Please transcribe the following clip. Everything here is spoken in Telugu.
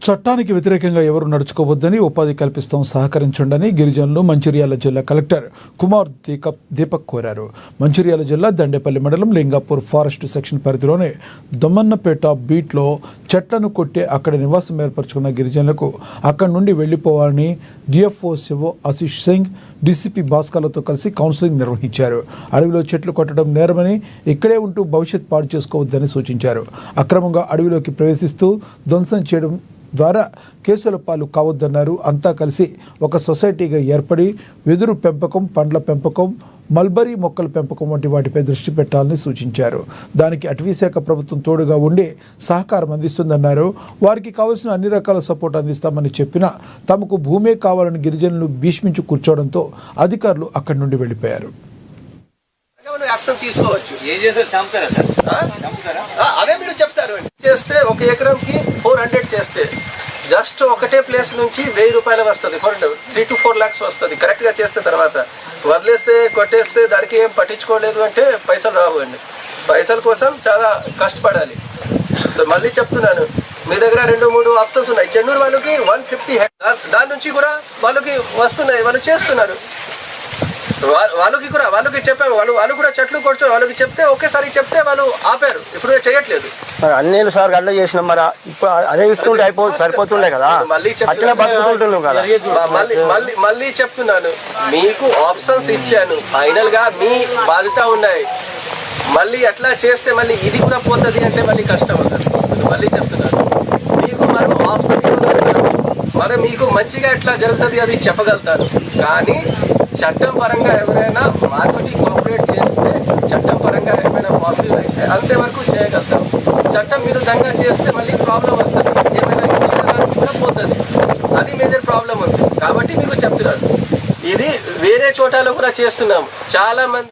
చట్టానికి వ్యతిరేకంగా ఎవరు నడుచుకోవద్దని, ఉపాధి కల్పిస్తాం, సహకరించండి గిరిజనులు మంచిర్యాల జిల్లా కలెక్టర్ కుమార్ దీపక్ కోరారు. మంచిర్యాల జిల్లా దండేపల్లి మండలం లింగాపూర్ ఫారెస్ట్ సెక్షన్ పరిధిలోని దమ్మన్నపేట బీట్లో చెట్లను కొట్టి అక్కడ నివాసం ఏర్పరచుకున్న గిరిజనులకు అక్కడి నుండి వెళ్లిపోవాలని డిఎఫ్ఓ శివో ఆశీష్ సింగ్, డీసీపీ భాస్కర్లతో కలిసి కౌన్సిలింగ్ నిర్వహించారు. అడవిలో చెట్లు కొట్టడం నేరమని, ఇక్కడే ఉంటూ భవిష్యత్ పాడు చేసుకోవద్దని సూచించారు. అక్రమంగా అడవిలోకి ప్రవేశిస్తూ ధ్వంసం చేయడం ద్వారా కేసుల పాలు కావద్దన్నారు. అంతా కలిసి ఒక సొసైటీగా ఏర్పడి వెదురు పెంపకం, పండ్ల పెంపకం, మల్బరీ మొక్కల పెంపకం వంటి వాటిపై దృష్టి పెట్టాలని సూచించారు. దానికి అటవీశాఖ ప్రభుత్వం తోడుగా ఉండి సహకారం అందిస్తుందన్నారు. వారికి కావాల్సిన అన్ని రకాల సపోర్ట్ అందిస్తామని చెప్పినా తమకు భూమే కావాలని గిరిజనులు భీష్మించి కూర్చోవడంతో అధికారులు అక్కడి నుండి వెళ్ళిపోయారు. తీసుకోవచ్చు. అదే మీరు చెప్తారు. చేస్తే 1 ఎకరంకి 400 చేస్తే జస్ట్ ఒకటే ప్లేస్ నుంచి 1000 రూపాయలు వస్తుంది. 3 to 4 lakhs వస్తుంది కరెక్ట్ గా చేస్తే. తర్వాత వదిలేస్తే కొట్టేస్తే దానికి ఏం పట్టించుకోలేదు అంటే పైసలు రావు అండి. పైసల కోసం చాలా కష్టపడాలి. సో మళ్ళీ చెప్తున్నాను, మీ దగ్గర 2-3 ఆప్షన్స్ ఉన్నాయి. చెన్నూరు వాళ్ళకి 150 హెక్టార్, దాని నుంచి కూడా వాళ్ళకి వస్తున్నాయి, వాళ్ళు చేస్తున్నారు. వాళ్ళకి చెప్పాము, వాళ్ళు కూడా చెట్లు కొడుతూ వాళ్ళకి చెప్తే ఒకేసారి చెప్తే వాళ్ళు ఆపారు. ఇప్పుడు చేయట్లేదు. అన్ని సార్ గడ్డ చేసినాం, మరి ఇప్పుడు అదే ఇస్తుంటే సరిపోతుండే కదా. మళ్ళీ చెప్తున్నాను, మీకు ఆప్షన్స్ ఇచ్చాను, ఫైనల్ గా మీ బాధ్యత ఉన్నాయి. మళ్ళీ అట్లా చేస్తే మళ్ళీ ఇది కూడా పోతుంది అంటే మళ్ళీ కష్టం అవుతుంది. మళ్ళీ చెప్తున్నాను, మీకు మనం ఆప్షన్ ఇవ్వగలుగుతాను, మరి మీకు మంచిగా ఎట్లా జరుగుతుంది అది చెప్పగలుగుతాను. కానీ చట్టం పరంగా ఎవరైనా మార్కెట్ కోఆపరేట్ చేస్తే, చట్టం పరంగా ఏమైనా పాసిబుల్ అయితే అంతవరకు చేయగలుగుతాం. చట్టం విరుద్ధంగా చేస్తే మళ్ళీ ప్రాబ్లం వస్తుంది, ఏమైనా ఇచ్చిన దానికి కూడా పోతుంది. అది మేజర్ ప్రాబ్లం ఉంది. కాబట్టి మీకు చెప్తున్నాను, ఇది వేరే చోటలో కూడా చేస్తున్నాం. చాలా మంది